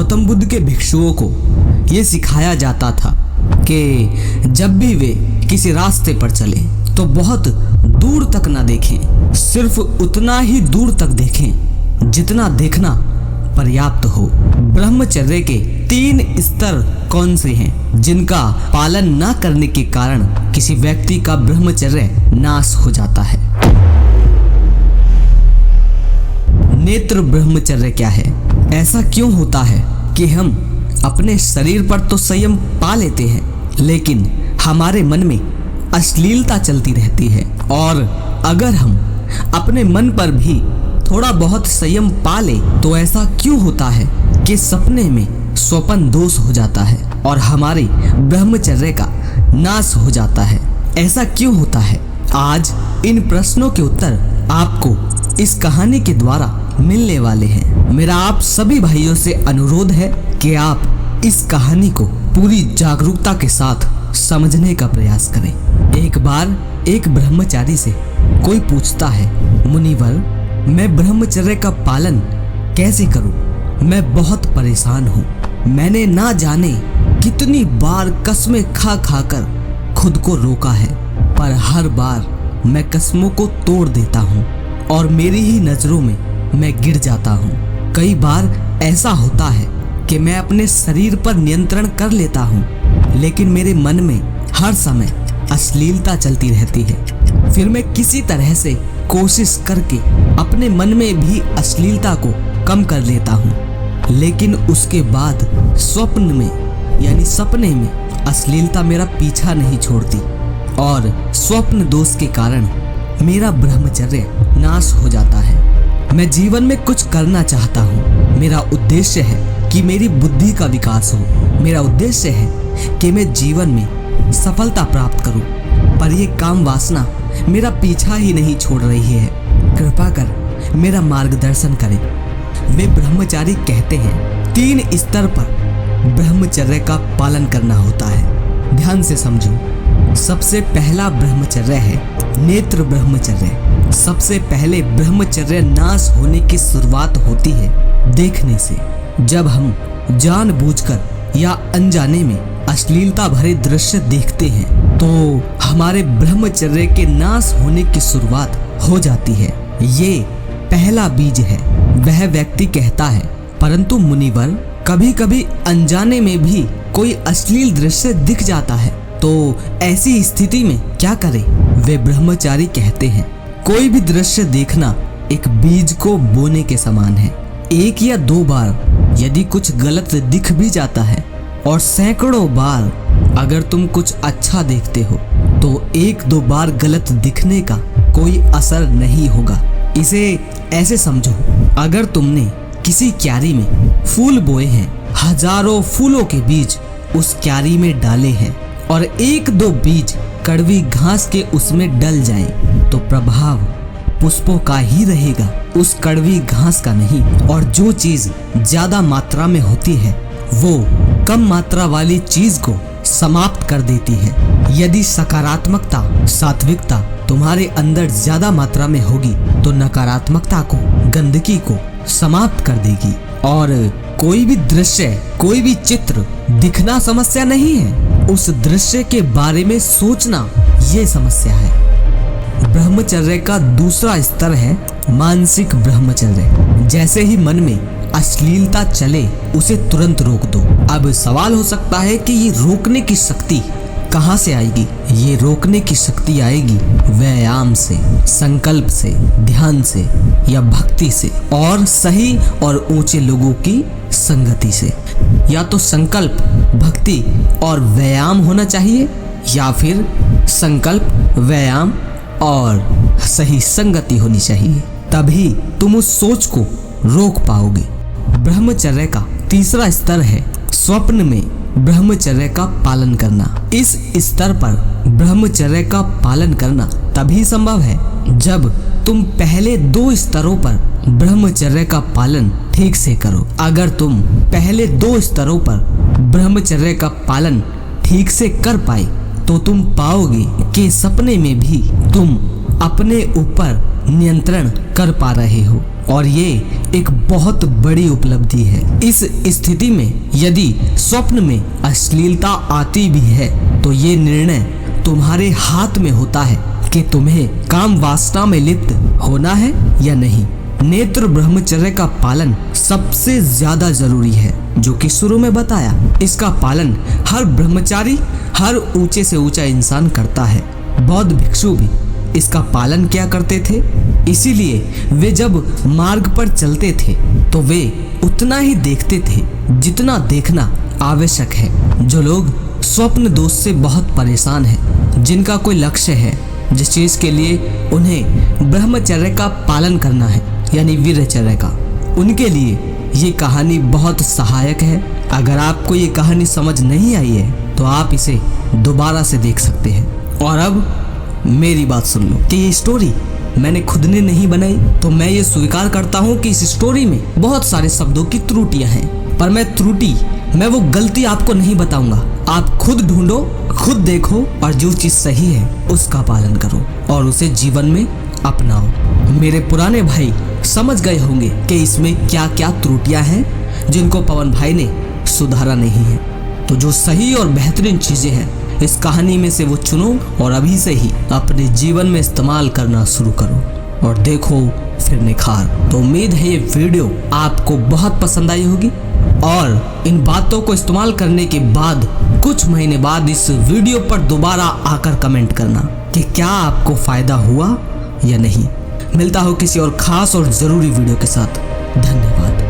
गौतम बुद्ध के भिक्षुओं को ये सिखाया जाता था कि जब भी वे किसी रास्ते पर चले तो बहुत दूर तक ना देखें, सिर्फ उतना ही दूर तक देखें जितना देखना पर्याप्त हो। ब्रह्मचर्य के 3 स्तर कौन से हैं जिनका पालन न करने के कारण किसी व्यक्ति का ब्रह्मचर्य नाश हो जाता है? नेत्र ब्रह्मचर्य क्या है? ऐसा क्यों होता है कि हम अपने शरीर पर तो संयम पा लेते हैं लेकिन हमारे मन में अश्लीलता चलती रहती है, और अगर हम अपने मन पर भी थोड़ा बहुत संयम पा ले तो ऐसा क्यों होता है कि सपने में स्वप्न दोष हो जाता है और हमारे ब्रह्मचर्य का नाश हो जाता है? ऐसा क्यों होता है? आज इन प्रश्नों के उत्तर आपको इस कहानी के द्वारा मिलने वाले हैं। मेरा आप सभी भाइयों से अनुरोध है कि आप इस कहानी को पूरी जागरूकता के साथ समझने का प्रयास करें। एक बार एक ब्रह्मचारी से कोई पूछता है, मुनिवर, मैं ब्रह्मचर्य का पालन कैसे करूं? मैं बहुत परेशान हूं। मैंने ना जाने कितनी बार कसमें खा खाकर खुद को रोका है, पर हर बार मैं कसमों को तोड़ देता हूं और मेरी ही नजरों में मैं गिर जाता हूं। कई बार ऐसा होता है कि मैं अपने शरीर पर नियंत्रण कर लेता हूं, लेकिन मेरे मन में हर समय अश्लीलता चलती रहती है। फिर मैं किसी तरह से कोशिश करके अपने मन में भी अश्लीलता को कम कर लेता हूँ, लेकिन उसके बाद सपने में अश्लीलता मेरा पीछा नहीं छोड़ती और स्वप्न दोष के कारण मेरा ब्रह्मचर्य नाश हो जाता है। मैं जीवन में कुछ करना चाहता हूँ। मेरा उद्देश्य है कि मेरी बुद्धि का विकास हो। मेरा उद्देश्य है कि मैं जीवन में सफलता प्राप्त करूँ, पर यह काम वासना मेरा पीछा ही नहीं छोड़ रही है। कृपा कर मेरा मार्गदर्शन करें। वे ब्रह्मचारी कहते हैं 3 स्तर पर ब्रह्मचर्य का पालन करना होता है। ध्यान से समझो। सबसे पहला ब्रह्मचर्य है नेत्र ब्रह्मचर्य। सबसे पहले ब्रह्मचर्य नाश होने की शुरुआत होती है देखने से। जब हम जानबूझकर या अनजाने में अश्लीलता भरे दृश्य देखते हैं तो हमारे ब्रह्मचर्य के नाश होने की शुरुआत हो जाती है। ये पहला बीज है। वह व्यक्ति कहता है, परंतु मुनिवर, कभी कभी अनजाने में भी कोई अश्लील दृश्य दिख जाता है, तो ऐसी स्थिति में क्या करें? वे ब्रह्मचारी कहते हैं, कोई भी दृश्य देखना एक बीज को बोने के समान है। 1 या 2 बार यदि कुछ गलत दिख भी जाता है और सैकड़ों बार अगर तुम कुछ अच्छा देखते हो तो 1-2 बार गलत दिखने का कोई असर नहीं होगा। इसे ऐसे समझो, अगर तुमने किसी क्यारी में फूल बोए हैं, हजारों फूलों के बीज उस क्यारी में डाले हैं और 1-2 बीज कड़वी घास के उसमें डल जाएं, तो प्रभाव पुष्पों का ही रहेगा, उस कड़वी घास का नहीं। और जो चीज ज्यादा मात्रा में होती है वो कम मात्रा वाली चीज को समाप्त कर देती है। यदि सकारात्मकता, सात्विकता तुम्हारे अंदर ज्यादा मात्रा में होगी तो नकारात्मकता को, गंदगी को समाप्त कर देगी। और कोई भी दृश्य, कोई भी चित्र दिखना समस्या नहीं है, उस दृश्य के बारे में सोचना ये समस्या है। ब्रह्मचर्य का दूसरा स्तर है मानसिक ब्रह्मचर्य। जैसे ही मन में अश्लीलता चले उसे तुरंत रोक दो। अब सवाल हो सकता है कि ये रोकने की शक्ति कहाँ से आएगी? ये रोकने की शक्ति आएगी व्यायाम से, संकल्प से, ध्यान से या भक्ति से, और सही और ऊंचे लोगों की संगति से। या तो संकल्प, भक्ति और व्यायाम होना चाहिए, या फिर संकल्प, व्यायाम और सही संगति होनी चाहिए, तभी तुम उस सोच को रोक पाओगे। ब्रह्मचर्य का तीसरा स्तर है स्वप्न में ब्रह्मचर्य का पालन करना। इस स्तर पर ब्रह्मचर्य का पालन करना तभी संभव है जब तुम पहले 2 स्तरों पर ब्रह्मचर्य का पालन ठीक से करो। अगर तुम पहले 2 स्तरों पर ब्रह्मचर्य का पालन ठीक से कर पाए तो तुम पाओगे कि सपने में भी तुम अपने ऊपर नियंत्रण कर पा रहे हो। और ये एक बहुत बड़ी उपलब्धि है। इस स्थिति में यदि स्वप्न में अश्लीलता आती भी है तो ये निर्णय तुम्हारे हाथ में होता है कि तुम्हें काम वासना में लिप्त होना है या नहीं। नेत्र ब्रह्मचर्य का पालन सबसे ज्यादा जरूरी है, जो कि शुरू में बताया। इसका पालन हर ब्रह्मचारी, हर ऊंचे से ऊंचा इंसान करता है। बौद्ध भिक्षु भी इसका पालन क्या करते थे, इसीलिए वे जब मार्ग पर चलते थे तो वे उतना ही देखते थे जितना देखना आवश्यक है। जो लोग स्वप्न दोष से बहुत परेशान हैं, जिनका कोई लक्ष्य है, जिस चीज के लिए उन्हें ब्रह्मचर्य का पालन करना है यानी वीरचर्य का, उनके लिए ये कहानी बहुत सहायक है। अगर आपको ये कहानी समझ नहीं आई है तो आप इसे दोबारा से देख सकते हैं। और अब मेरी बात सुन लो कि ये स्टोरी मैंने खुद ने नहीं बनाई, तो मैं ये स्वीकार करता हूँ कि इस स्टोरी में बहुत सारे शब्दों की त्रुटियां हैं, पर मैं वो गलती आपको नहीं बताऊंगा। आप खुद ढूंढो, खुद देखो और जो चीज सही है उसका पालन करो और उसे जीवन में अपनाओ। मेरे पुराने भाई समझ गए होंगे कि इसमें क्या क्या त्रुटियां हैं जिनको पवन भाई ने सुधारा नहीं है। तो जो सही और बेहतरीन चीजें हैं इस कहानी में से वो चुनो और अभी से ही अपने जीवन में इस्तेमाल करना शुरू करो और देखो फिर निखार। तो उम्मीद है ये वीडियो आपको बहुत पसंद आई होगी और इन बातों को इस्तेमाल करने के बाद कुछ महीने बाद इस वीडियो पर दोबारा आकर कमेंट करना कि क्या आपको फायदा हुआ या नहीं। मिलता हूँ किसी और खास और जरूरी वीडियो के साथ। धन्यवाद।